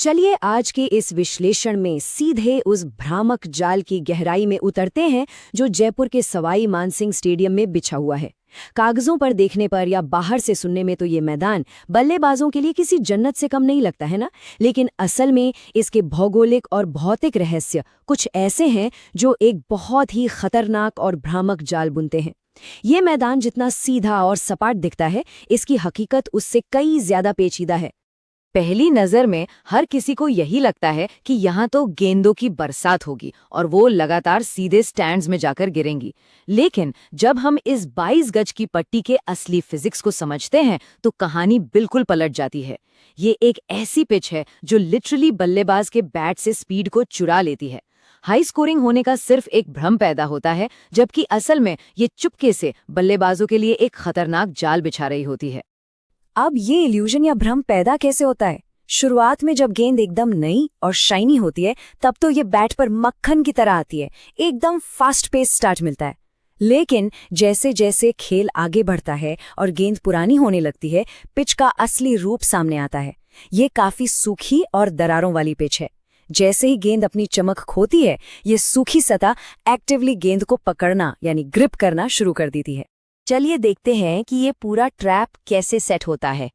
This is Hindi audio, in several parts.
चलिए आज के इस विश्लेषण में सीधे उस भ्रामक जाल की गहराई में उतरते हैं जो जयपुर के सवाई मानसिंह स्टेडियम में बिछा हुआ है। कागजों पर देखने पर या बाहर से सुनने में तो ये मैदान बल्लेबाजों के लिए किसी जन्नत से कम नहीं लगता है ना, लेकिन असल में इसके भौगोलिक और भौतिक रहस्य कुछ ऐसे हैं जो एक बहुत ही खतरनाक और भ्रामक जाल बुनते हैं। ये मैदान जितना सीधा और सपाट दिखता है, इसकी हकीकत उससे कई ज्यादा पेचीदा है। पहली नजर में हर किसी को यही लगता है कि यहाँ तो गेंदों की बरसात होगी और वो लगातार सीधे स्टैंड्स में जाकर गिरेंगी। लेकिन जब हम इस 22 गज की पट्टी के असली फिजिक्स को समझते हैं तो कहानी बिल्कुल पलट जाती है। ये एक ऐसी पिच है जो लिटरली बल्लेबाज के बैट से स्पीड को चुरा लेती है। हाई स्कोरिंग होने का सिर्फ एक भ्रम पैदा होता है, जबकि असल में ये चुपके से बल्लेबाजों के लिए एक खतरनाक जाल बिछा रही होती है। अब ये इल्यूजन या भ्रम पैदा कैसे होता है? शुरुआत में जब गेंद एकदम नई और शाइनी होती है तब तो ये बैट पर मक्खन की तरह आती है, एकदम फास्ट पेस स्टार्ट मिलता है। लेकिन जैसे जैसे खेल आगे बढ़ता है और गेंद पुरानी होने लगती है, पिच का असली रूप सामने आता है। ये काफी सूखी और दरारों वाली पिच है। जैसे ही गेंद अपनी चमक खोती है, ये सूखी सतह एक्टिवली गेंद को पकड़ना यानी ग्रिप करना शुरू कर देती है। चलिए देखते हैं कि ये पूरा ट्रैप कैसे सेट होता है।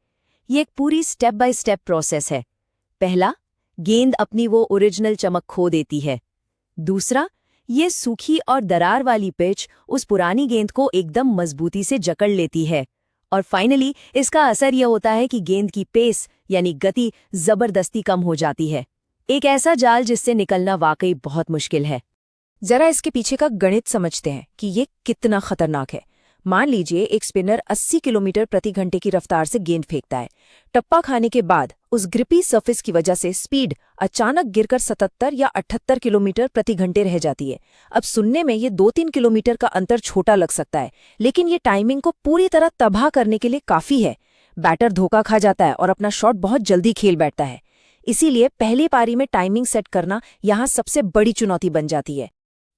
ये एक पूरी स्टेप बाय स्टेप प्रोसेस है। पहला, गेंद अपनी वो ओरिजिनल चमक खो देती है। दूसरा, ये सूखी और दरार वाली पिच उस पुरानी गेंद को एकदम मजबूती से जकड़ लेती है। और फाइनली इसका असर यह होता है कि गेंद की पेस यानी गति जबरदस्ती कम हो जाती है। एक ऐसा जाल जिससे निकलना वाकई बहुत मुश्किल है। जरा इसके पीछे का गणित समझते हैं कि ये कितना खतरनाक है। मान लीजिए एक स्पिनर 80 किलोमीटर प्रति घंटे की रफ्तार से गेंद फेंकता है। टप्पा खाने के बाद उस ग्रिपी सरफेस की वजह से स्पीड अचानक गिरकर 77 या 78 किलोमीटर प्रति घंटे रह जाती है। अब सुनने में ये 2-3 किलोमीटर का अंतर छोटा लग सकता है, लेकिन ये टाइमिंग को पूरी तरह तबाह करने के लिए काफी है। बैटर धोखा खा जाता है और अपना शॉट बहुत जल्दी खेल बैठता है। इसीलिए पहली पारी में टाइमिंग सेट करना यहाँ सबसे बड़ी चुनौती बन जाती है।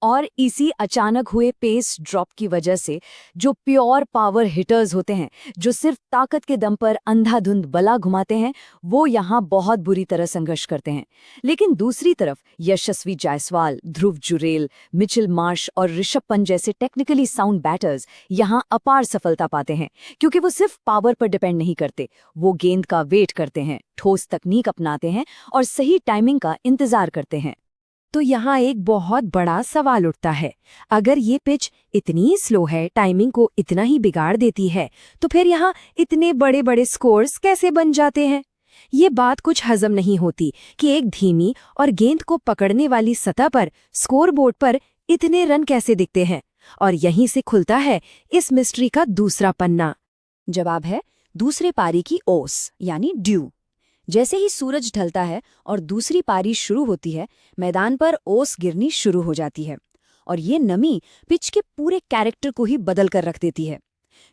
और इसी अचानक हुए पेस ड्रॉप की वजह से जो प्योर पावर हिटर्स होते हैं, जो सिर्फ ताकत के दम पर अंधाधुंध बला घुमाते हैं, वो यहाँ बहुत बुरी तरह संघर्ष करते हैं। लेकिन दूसरी तरफ यशस्वी जायसवाल, ध्रुव जुरेल, मिचेल मार्श और ऋषभ पंत जैसे टेक्निकली साउंड बैटर्स यहाँ अपार सफलता पाते हैं, क्योंकि वो सिर्फ पावर पर डिपेंड नहीं करते। वो गेंद का वेट करते हैं, ठोस तकनीक अपनाते हैं और सही टाइमिंग का इंतजार करते हैं। तो यहाँ एक बहुत बड़ा सवाल उठता है, अगर ये पिच इतनी स्लो है, टाइमिंग को इतना ही बिगाड़ देती है, तो फिर यहाँ इतने बड़े बड़े स्कोर्स कैसे बन जाते हैं? ये बात कुछ हजम नहीं होती कि एक धीमी और गेंद को पकड़ने वाली सतह पर स्कोरबोर्ड पर इतने रन कैसे दिखते हैं। और यहीं से खुलता है इस मिस्ट्री का दूसरा पन्ना। जवाब है दूसरे पारी की ओस यानी ड्यू। जैसे ही सूरज ढलता है और दूसरी पारी शुरू होती है, मैदान पर ओस गिरनी शुरू हो जाती है और ये नमी पिच के पूरे कैरेक्टर को ही बदल कर रख देती है।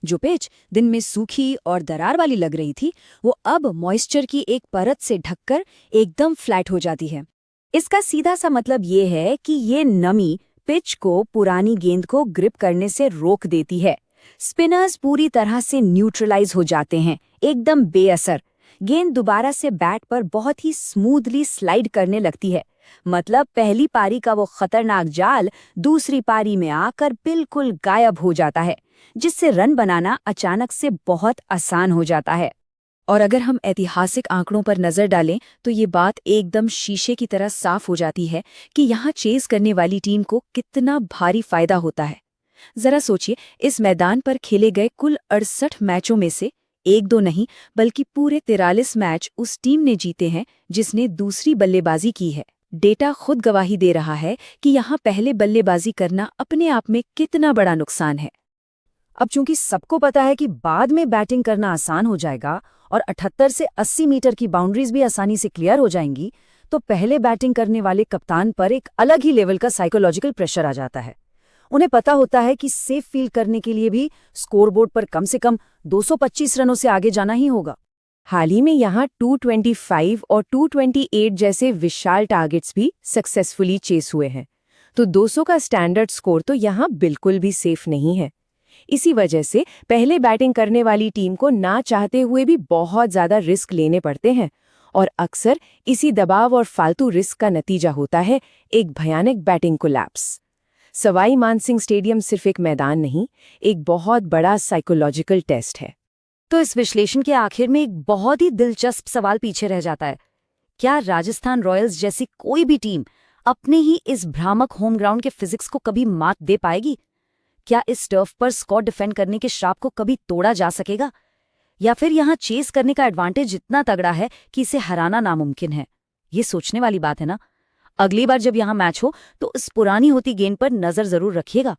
जो पिच दिन में सूखी और दरार वाली लग रही थी, वो अब मॉइस्चर की एक परत से ढककर एकदम फ्लैट हो जाती है। इसका सीधा सा मतलब ये है कि ये नमी पिच को पुरानी गेंद को ग्रिप करने से रोक देती है। स्पिनर्स पूरी तरह से न्यूट्रलाइज हो जाते हैं, एकदम बेअसर। गेंद दोबारा से बैट पर बहुत ही स्मूथली स्लाइड करने लगती है। मतलब पहली पारी का वो खतरनाक जाल दूसरी पारी में आकर बिल्कुल गायब हो जाता है, जिससे रन बनाना अचानक से बहुत आसान हो जाता है। और अगर हम ऐतिहासिक आंकड़ों पर नजर डालें तो ये बात एकदम शीशे की तरह साफ हो जाती है कि यहाँ चेस करने वाली टीम को कितना भारी फायदा होता है। जरा सोचिए, इस मैदान पर खेले गए कुल 68 मैचों में से 1-2 नहीं बल्कि पूरे 43 मैच उस टीम ने जीते हैं जिसने दूसरी बल्लेबाजी की है। डेटा खुद गवाही दे रहा है कि यहाँ पहले बल्लेबाजी करना अपने आप में कितना बड़ा नुकसान है। अब चूंकि सबको पता है कि बाद में बैटिंग करना आसान हो जाएगा और 78 से 80 मीटर की बाउंड्रीज भी आसानी से क्लियर हो जाएंगी, तो पहले बैटिंग करने वाले कप्तान पर एक अलग ही लेवल का साइकोलॉजिकल प्रेशर आ जाता है। उन्हें पता होता है कि सेफ फील करने के लिए भी स्कोरबोर्ड पर कम से कम 225 रनों से आगे जाना ही होगा। हाल ही में यहाँ 225 और 228 जैसे विशाल टारगेट्स भी सक्सेसफुली चेस हुए हैं, तो 200 का स्टैंडर्ड स्कोर तो यहाँ बिल्कुल भी सेफ नहीं है। इसी वजह से पहले बैटिंग करने वाली टीम को ना चाहते हुए भी बहुत ज्यादा रिस्क लेने पड़ते हैं और अक्सर इसी दबाव और फालतू रिस्क का नतीजा होता है एक भयानक batting collapse. Sawai Mansingh stadium सिर्फ एक मैदान नहीं, एक बहुत बड़ा साइकोलॉजिकल टेस्ट है। तो इस विश्लेषण के आखिर में एक बहुत ही दिलचस्प सवाल पीछे रह जाता है। क्या राजस्थान रॉयल्स जैसी कोई भी टीम अपने ही इस भ्रामक होम ग्राउंड के फिजिक्स को कभी मात दे पाएगी? क्या इस टर्फ पर स्कोर डिफेंड करने के श्राप को कभी तोड़ा जा सकेगा? या फिर यहाँ चेस करने का एडवांटेज इतना तगड़ा है कि इसे हराना नामुमकिन है? ये सोचने वाली बात है ना। अगली बार जब यहाँ मैच हो तो इस पुरानी होती गेंद पर नजर जरूर रखिएगा।